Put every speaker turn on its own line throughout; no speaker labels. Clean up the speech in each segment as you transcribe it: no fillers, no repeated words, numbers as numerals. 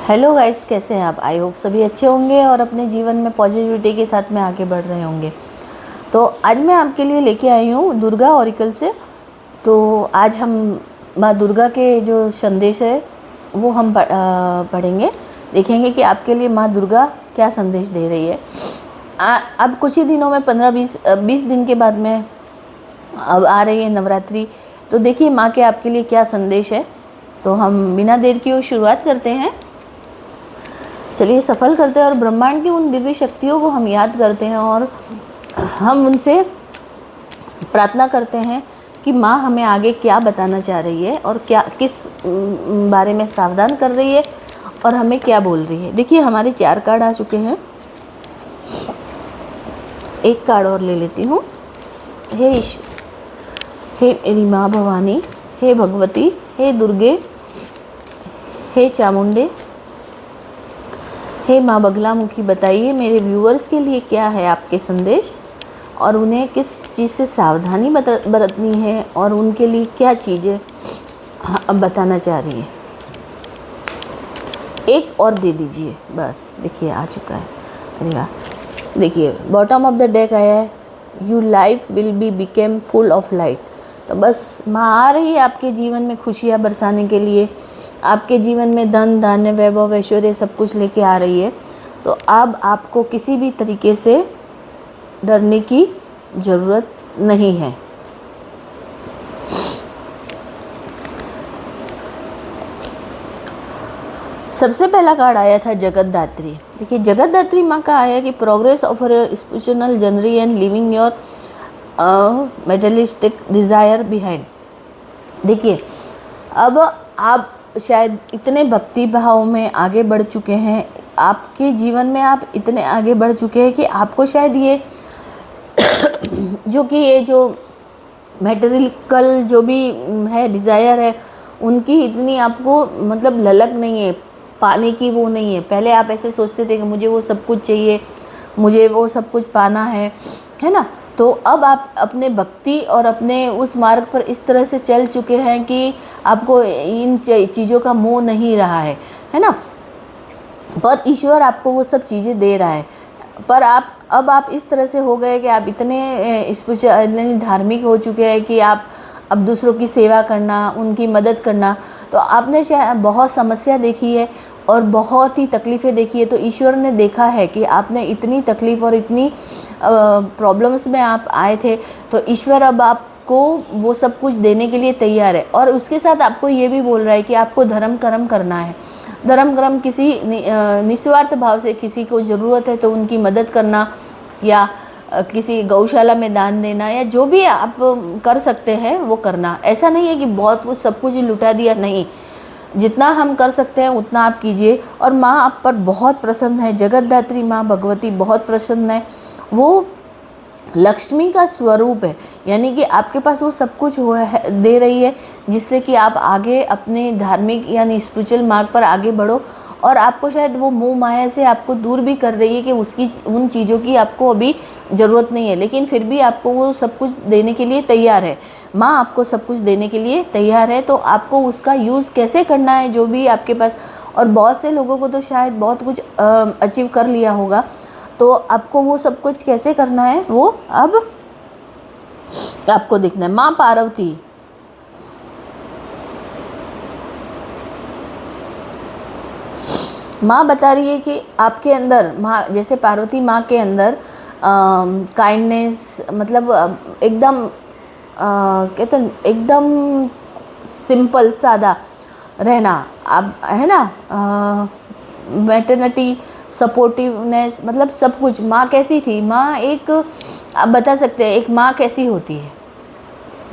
Hello guys, कैसे हैं आप? आई होप सभी अच्छे होंगे और अपने जीवन में पॉजिटिविटी के साथ में आगे बढ़ रहे होंगे। तो आज मैं आपके लिए लेके आई हूँ दुर्गा ओरेकल से। तो आज हम माँ दुर्गा के जो संदेश है वो हम पढ़ेंगे, देखेंगे कि आपके लिए माँ दुर्गा क्या संदेश दे रही है। अब कुछ ही दिनों में 15-20 दिन के बाद में अब आ रही है नवरात्रि। तो देखिए माँ के आपके लिए क्या संदेश है। तो हम बिना देर की शुरुआत करते हैं। चलिए सफल करते हैं और ब्रह्मांड की उन दिव्य शक्तियों को हम याद करते हैं और हम उनसे प्रार्थना करते हैं कि माँ हमें आगे क्या बताना चाह रही है और क्या किस बारे में सावधान कर रही है और हमें क्या बोल रही है। देखिए हमारे 4 कार्ड आ चुके हैं। एक कार्ड और ले लेती हूँ। हे ईश्वर, हे मेरी माँ भवानी, हे भगवती, हे दुर्गे, हे चामुंडे, हे माँ बगलामुखी, बताइए मेरे व्यूअर्स के लिए क्या है आपके संदेश और उन्हें किस चीज़ से सावधानी बरतनी है और उनके लिए क्या चीज़ें अब बताना चाह रही है। एक और दे दीजिए बस। देखिए आ चुका है। अरे वाह, देखिए बॉटम ऑफ द डेक आया है, you life will be became full of light. तो बस माँ आ रही है आपके जीवन में खुशियाँ बरसाने के लिए, आपके जीवन में धन धान्य वैभव ऐश्वर्य सब कुछ लेके आ रही है। तो अब आपको किसी भी तरीके से डरने की ज़रूरत नहीं है। सबसे पहला कार्ड आया था जगतदात्री। देखिए जगतदात्री माँ का आया कि progress of your spiritual journey and living your materialistic desire behind. देखिए अब आप शायद इतने भक्ति भाव में आगे बढ़ चुके हैं, आपके जीवन में आप इतने आगे बढ़ चुके हैं कि आपको शायद ये जो मेटेरियल जो भी है डिज़ायर है उनकी इतनी आपको मतलब ललक नहीं है, पाने की वो नहीं है। पहले आप ऐसे सोचते थे कि मुझे वो सब कुछ चाहिए, मुझे वो सब कुछ पाना है ना। तो अब आप अपने भक्ति और अपने उस मार्ग पर इस तरह से चल चुके हैं कि आपको इन चीज़ों का मोह नहीं रहा है ना। पर ईश्वर आपको वो सब चीज़ें दे रहा है, पर अब आप इस तरह से हो गए कि आप इतने स्पिरिचुअली धार्मिक हो चुके हैं कि आप अब दूसरों की सेवा करना, उनकी मदद करना, तो आपने शायद बहुत समस्या देखी है और बहुत ही तकलीफ़ें देखी है। तो ईश्वर ने देखा है कि आपने इतनी तकलीफ़ और इतनी प्रॉब्लम्स में आप आए थे, तो ईश्वर अब आपको वो सब कुछ देने के लिए तैयार है। और उसके साथ आपको ये भी बोल रहा है कि आपको धर्म कर्म करना है। धर्म कर्म किसी निस्वार्थ भाव से, किसी को ज़रूरत है तो उनकी मदद करना, या किसी गौशाला में दान देना, या जो भी आप कर सकते हैं वो करना। ऐसा नहीं है कि बहुत कुछ सब कुछ ही लुटा दिया, नहीं, जितना हम कर सकते हैं उतना आप कीजिए। और माँ आप पर बहुत प्रसन्न है, जगतदात्री माँ भगवती बहुत प्रसन्न है। वो लक्ष्मी का स्वरूप है, यानी कि आपके पास वो सब कुछ हुआ है, दे रही है, जिससे कि आप आगे अपने धार्मिक यानी स्पिरिचुअल मार्ग पर आगे बढ़ो। और आपको शायद वो मोह माया से आपको दूर भी कर रही है कि उसकी उन चीज़ों की आपको अभी ज़रूरत नहीं है, लेकिन फिर भी आपको वो सब कुछ देने के लिए तैयार है। माँ आपको सब कुछ देने के लिए तैयार है, तो आपको उसका यूज़ कैसे करना है जो भी आपके पास। और बहुत से लोगों को तो शायद बहुत कुछ अचीव कर लिया होगा, तो आपको वो सब कुछ कैसे करना है वो अब आपको देखना है। माँ पार्वती, माँ बता रही है कि आपके अंदर, माँ जैसे पार्वती माँ के अंदर काइंडनेस, मतलब एकदम कहते हैं एकदम सिंपल सादा रहना, आप है ना, मैटरनिटी सपोर्टिवनेस, मतलब सब कुछ। माँ कैसी थी? माँ एक, आप बता सकते हैं एक माँ कैसी होती है?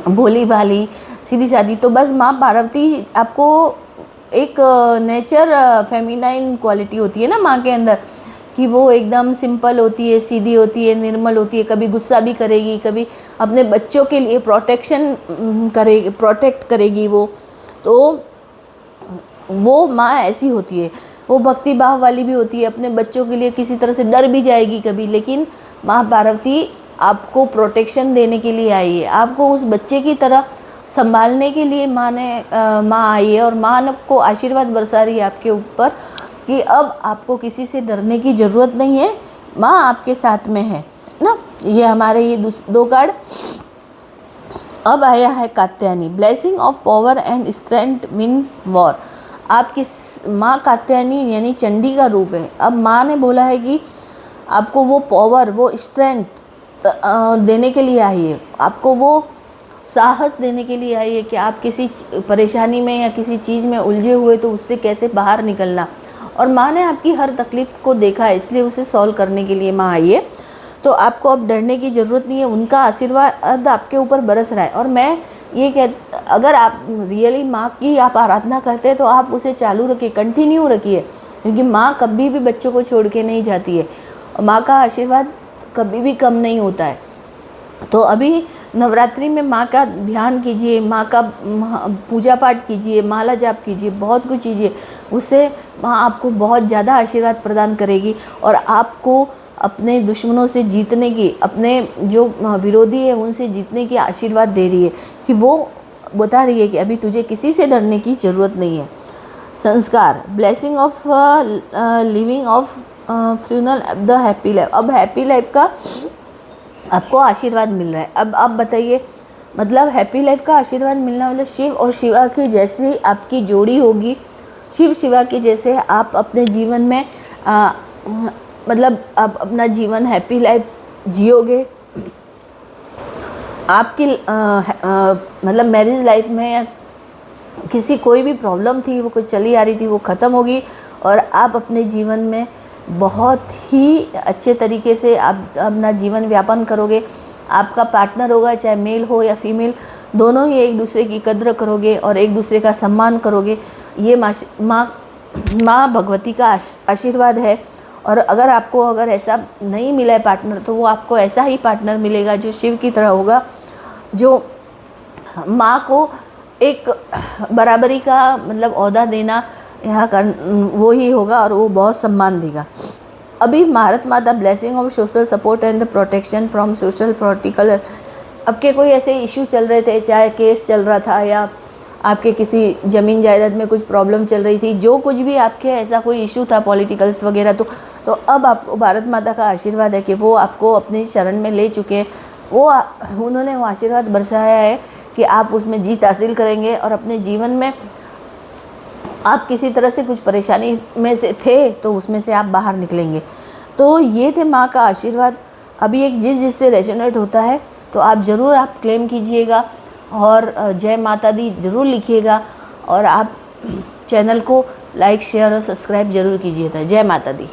भोली भाली, सीधी सादी। तो बस माँ पार्वती आपको एक नेचर फेमिनाइन क्वालिटी होती है ना माँ के अंदर, कि वो एकदम सिंपल होती है, सीधी होती है, निर्मल होती है। कभी गुस्सा भी करेगी, कभी अपने बच्चों के लिए प्रोटेक्ट करेगी वो। तो वो माँ ऐसी होती है। वो भक्ति भाव वाली भी होती है, अपने बच्चों के लिए किसी तरह से डर भी जाएगी कभी, लेकिन माँ पार्वती आपको प्रोटेक्शन देने के लिए आई है, आपको उस बच्चे की तरह संभालने के लिए माँ आई है। और माँ को आशीर्वाद बरसा रही है आपके ऊपर कि अब आपको किसी से डरने की ज़रूरत नहीं है, माँ आपके साथ में है ना। ये हमारे ये 2 कार्ड। अब आया है Katyayani, blessing of power and strength in war. आपकी माँ कात्यायनी यानी चंडी का रूप है। अब माँ ने बोला है कि आपको वो पावर, वो स्ट्रेंथ देने के लिए आई है, आपको वो साहस देने के लिए आई है कि आप किसी परेशानी में या किसी चीज़ में उलझे हुए तो उससे कैसे बाहर निकलना। और माँ ने आपकी हर तकलीफ़ को देखा है, इसलिए उसे सॉल्व करने के लिए माँ आई है। तो आपको अब डरने की ज़रूरत नहीं है, उनका आशीर्वाद आपके ऊपर बरस रहा है। और मैं ये अगर आप रियली माँ की आप आराधना करते हैं तो आप उसे चालू रखिए, कंटिन्यू रखिए, क्योंकि माँ कभी भी बच्चों को छोड़ के नहीं जाती है। माँ का आशीर्वाद कभी भी कम नहीं होता है। तो अभी नवरात्रि में माँ का ध्यान कीजिए, माँ का पूजा पाठ कीजिए, माला जाप कीजिए, बहुत कुछ कीजिए, उससे माँ आपको बहुत ज़्यादा आशीर्वाद प्रदान करेगी और आपको अपने दुश्मनों से जीतने की, अपने जो विरोधी है उनसे जीतने की आशीर्वाद दे रही है, कि वो बता रही है कि अभी तुझे किसी से डरने की ज़रूरत नहीं है। संस्कार, blessing of living of funnel the happy life. अब हैप्पी लाइफ का आपको आशीर्वाद मिल रहा है। अब आप बताइए, मतलब हैप्पी लाइफ का आशीर्वाद मिलना मतलब शिव और शिवा की जैसी आपकी जोड़ी होगी, शिव शिवा के जैसे आप अपने जीवन में मतलब आप अपना जीवन हैप्पी लाइफ जियोगे। आपकी मतलब मैरिज लाइफ में या किसी कोई भी प्रॉब्लम थी, वो कुछ चली आ रही थी, वो ख़त्म होगी और आप अपने जीवन में बहुत ही अच्छे तरीके से आप अपना जीवन व्यापन करोगे। आपका पार्टनर होगा, चाहे मेल हो या फीमेल, दोनों ही एक दूसरे की कद्र करोगे और एक दूसरे का सम्मान करोगे। ये माँ भगवती का आशीर्वाद है। और अगर ऐसा नहीं मिला है पार्टनर, तो वो आपको ऐसा ही पार्टनर मिलेगा जो शिव की तरह होगा, जो माँ को एक बराबरी का मतलब ओहदा देना यहाँ कर वो ही होगा और वो बहुत सम्मान देगा। अभी भारत माता, blessing of social support and the protection from social political. आपके कोई ऐसे इशू चल रहे थे, चाहे केस चल रहा था या आपके किसी ज़मीन जायदाद में कुछ प्रॉब्लम चल रही थी, जो कुछ भी आपके ऐसा कोई इशू था पॉलिटिकल्स वगैरह, तो अब आपको भारत माता का आशीर्वाद है कि वो आपको अपनी शरण में ले चुके हैं। उन्होंने वो आशीर्वाद बरसाया है कि आप उसमें जीत हासिल करेंगे और अपने जीवन में आप किसी तरह से कुछ परेशानी में से थे तो उसमें से आप बाहर निकलेंगे। तो ये थे माँ का आशीर्वाद। अभी एक जिससे रेजोनेट होता है तो आप ज़रूर आप क्लेम कीजिएगा और जय माता दी ज़रूर लिखिएगा और आप चैनल को लाइक शेयर और सब्सक्राइब ज़रूर कीजिएगा। जय माता दी।